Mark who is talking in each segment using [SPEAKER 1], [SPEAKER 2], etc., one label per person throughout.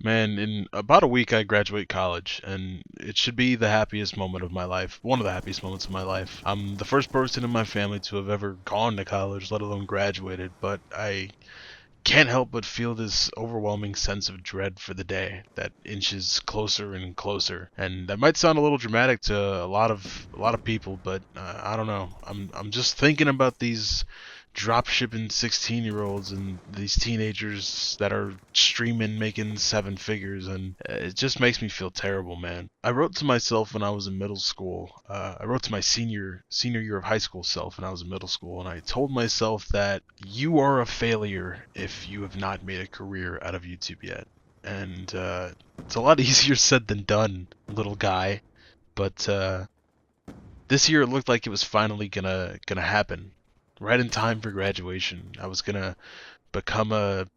[SPEAKER 1] Man, in about a week I graduate college, and it should be the happiest moment of my life. One of the happiest moments of my life. I'm the first person in my family to have ever gone to college, let alone graduated, but I can't help but feel this overwhelming sense of dread for the day that inches closer and closer. And that might sound a little dramatic to a lot of people, but I don't know. I'm just thinking about these drop shipping 16-year-olds and these teenagers that are streaming making seven figures, and it just makes me feel terrible, man. I wrote to myself when I was in middle school. I wrote to my senior year of high school self when I was in middle school, and I told myself that you are a failure if you have not made a career out of YouTube yet. And it's a lot easier said than done, little guy. But this year it looked like it was finally gonna happen. Right in time for graduation, I was gonna become a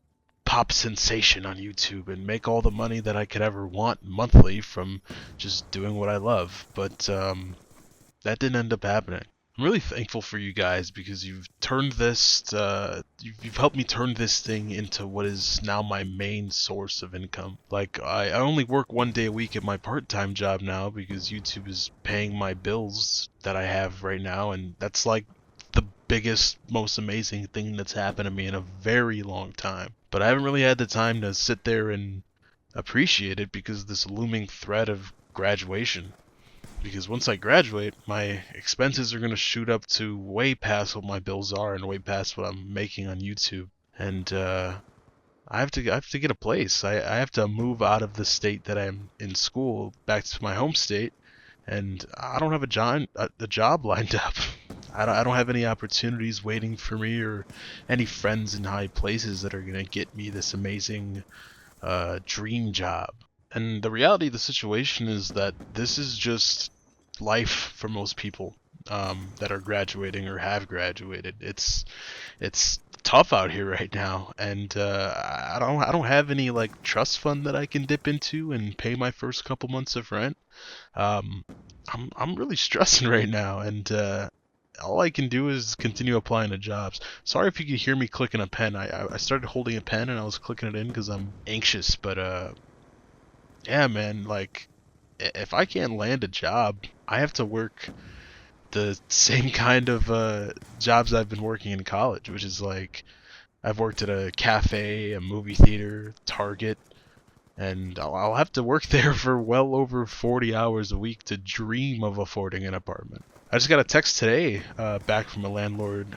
[SPEAKER 1] pop sensation on YouTube and make all the money that I could ever want monthly from just doing what I love. But that didn't end up happening. I'm really thankful for you guys because you've turned this, you've helped me turn this thing into what is now my main source of income. Like, I only work 1 day a week at my part-time job now because YouTube is paying my bills that I have right now, and that's like the biggest, most amazing thing that's happened to me in a very long time. But I haven't really had the time to sit there and appreciate it because of this looming threat of graduation. Because once I graduate, my expenses are going to shoot up to way past what my bills are and way past what I'm making on YouTube. And I have to get a place. I have to move out of the state that I'm in school back to my home state, and I don't have a job lined up. I don't have any opportunities waiting for me or any friends in high places that are gonna get me this amazing dream job. And the reality of the situation is that this is just life for most people that are graduating or have graduated. It's tough out here right now, and I don't have any like trust fund that I can dip into and pay my first couple months of rent. Um, I'm really stressing right now, and all I can do is continue applying to jobs. Sorry if you could hear me clicking a pen. I started holding a pen and I was clicking it in because I'm anxious. But yeah, man, like if I can't land a job, I have to work the same kind of jobs I've been working in college, which is like I've worked at a cafe, a movie theater, Target, and I'll have to work there for well over 40 hours a week to dream of affording an apartment. I just got a text today back from a landlord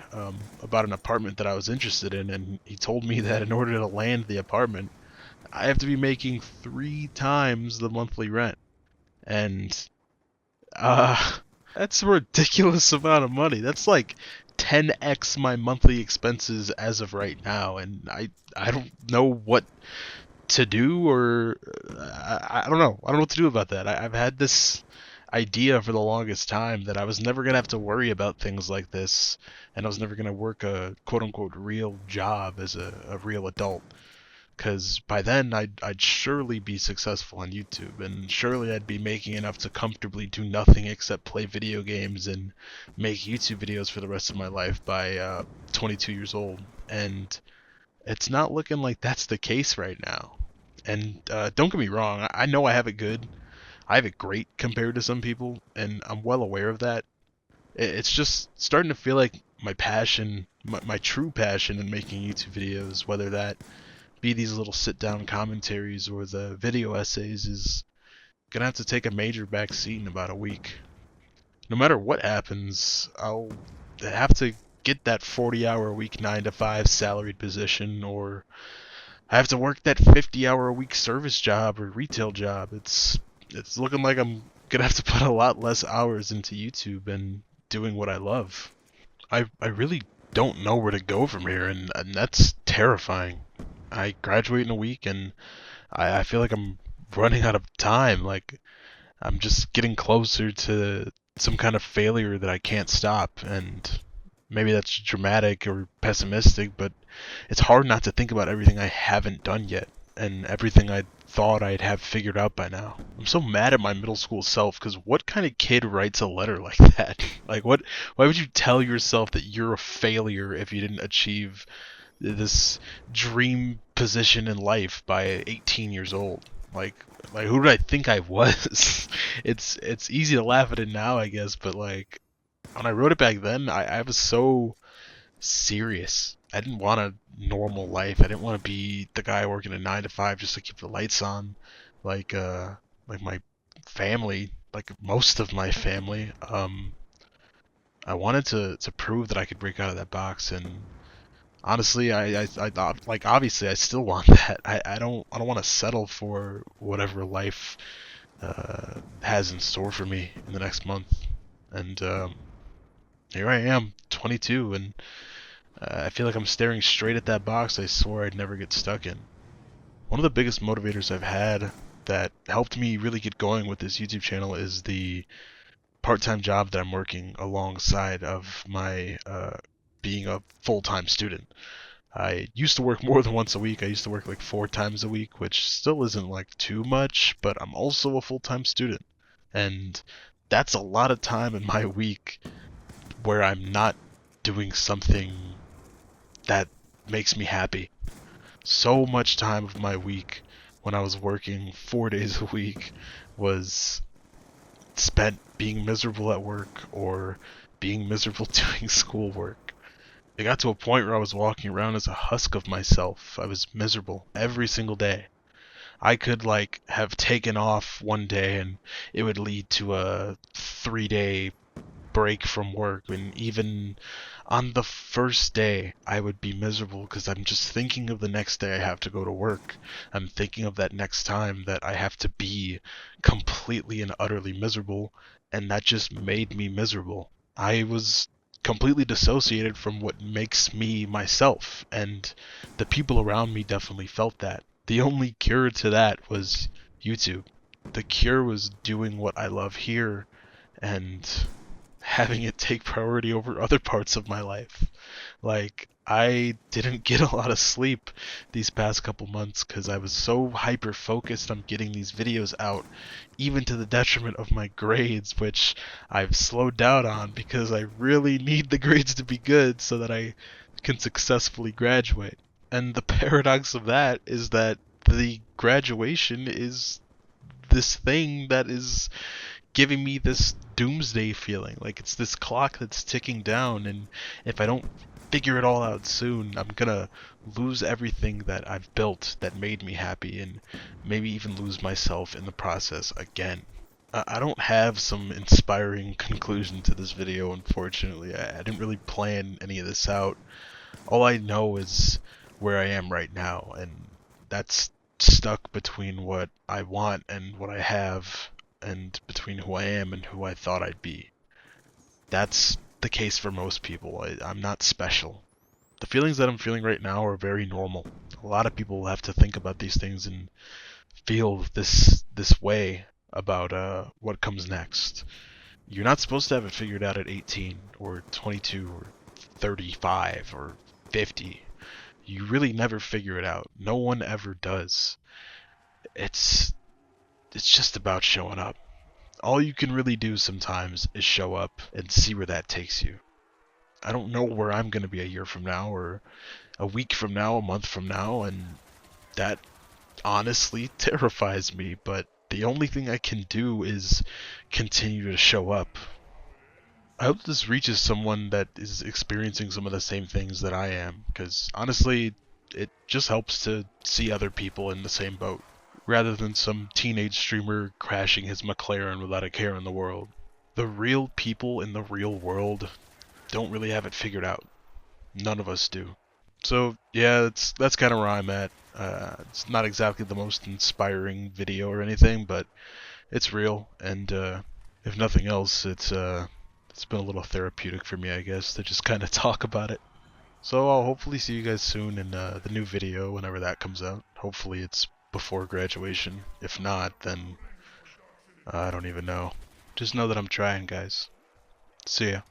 [SPEAKER 1] about an apartment that I was interested in, and he told me that in order to land the apartment, I have to be making 3 times the monthly rent. And uh, that's a ridiculous amount of money. That's like 10x my monthly expenses as of right now, and I don't know what to do, or I don't know. I don't know what to do about that. I've had this idea for the longest time that I was never gonna have to worry about things like this, and I was never gonna work a quote unquote real job as a real adult. Because by then I'd surely be successful on YouTube, and surely I'd be making enough to comfortably do nothing except play video games and make YouTube videos for the rest of my life by 22 years old. And it's not looking like that's the case right now. And don't get me wrong, I know I have it good. I have it great compared to some people, and I'm well aware of that. It's just starting to feel like my passion, my true passion in making YouTube videos, whether that be these little sit down commentaries or the video essays, is gonna have to take a major back seat in about a week. No matter what happens, I'll have to get that 40-hour a week 9 to 5 salaried position, or I have to work that 50-hour a week service job or retail job. It's looking like I'm gonna have to put a lot less hours into YouTube and doing what I love. I really don't know where to go from here, and that's terrifying. I graduate in a week, and I feel like I'm running out of time. Like, I'm just getting closer to some kind of failure that I can't stop. And maybe that's dramatic or pessimistic, but it's hard not to think about everything I haven't done yet and everything I thought I'd have figured out by now. I'm so mad at my middle school self because what kind of kid writes a letter like that? Like, what? Why would you tell yourself that you're a failure if you didn't achieve this dream position in life by 18 years old. Like like who did I think I was? It's easy to laugh at it now, I guess, but like when I wrote it back then, I was so serious. I didn't want a normal life. I didn't want to be the guy working a 9 to 5 just to keep the lights on, like like my family, like most of my family. I wanted to prove that I could break out of that box, and honestly, I thought, like, obviously I still want that. I don't want to settle for whatever life has in store for me in the next month. And here I am, 22, and I feel like I'm staring straight at that box I swore I'd never get stuck in. One of the biggest motivators I've had that helped me really get going with this YouTube channel is the part-time job that I'm working alongside of my being a full-time student. I used to work more than once a week. I used to work like 4 times a week, which still isn't like too much, but I'm also a full-time student. And that's a lot of time in my week where I'm not doing something that makes me happy. So much time of my week when I was working 4 days a week was spent being miserable at work or being miserable doing schoolwork. It got to a point where I was walking around as a husk of myself. I was miserable every single day. I could like have taken off one day and it would lead to a 3 day break from work, and even on the first day I would be miserable because I'm just thinking of the next day I have to go to work. I'm thinking of that next time that I have to be completely and utterly miserable, and that just made me miserable. I was completely dissociated from what makes me myself, and the people around me definitely felt that. The only cure to that was YouTube. The cure was doing what I love here and having it take priority over other parts of my life. Like, I didn't get a lot of sleep these past couple months because I was so hyper focused on getting these videos out, even to the detriment of my grades, which I've slowed down on because I really need the grades to be good so that I can successfully graduate. And the paradox of that is that the graduation is this thing that is giving me this doomsday feeling. Like it's this clock that's ticking down, and if I don't figure it all out soon, I'm gonna lose everything that I've built that made me happy, and maybe even lose myself in the process again. I don't have some inspiring conclusion to this video, unfortunately. I didn't really plan any of this out. All I know is where I am right now, and that's stuck between what I want and what I have, and between who I am and who I thought I'd be. That's the case for most people. I'm not special. The feelings that I'm feeling right now are very normal. A lot of people have to think about these things and feel this way about what comes next. You're not supposed to have it figured out at 18 or 22 or 35 or 50. You really never figure it out. No one ever does. It's it's just about showing up. All you can really do sometimes is show up and see where that takes you. I don't know where I'm going to be a year from now or a week from now, a month from now, and that honestly terrifies me, but the only thing I can do is continue to show up. I hope this reaches someone that is experiencing some of the same things that I am, because honestly, it just helps to see other people in the same boat, rather than some teenage streamer crashing his McLaren without a care in the world. The real people in the real world don't really have it figured out. None of us do. So yeah, that's kind of where I'm at. It's not exactly the most inspiring video or anything, but it's real, and if nothing else, it's been a little therapeutic for me, I guess, to just kind of talk about it. So I'll hopefully see you guys soon in the new video whenever that comes out. Hopefully it's before graduation. If not, then I don't even know. Just know that I'm trying, guys. See ya.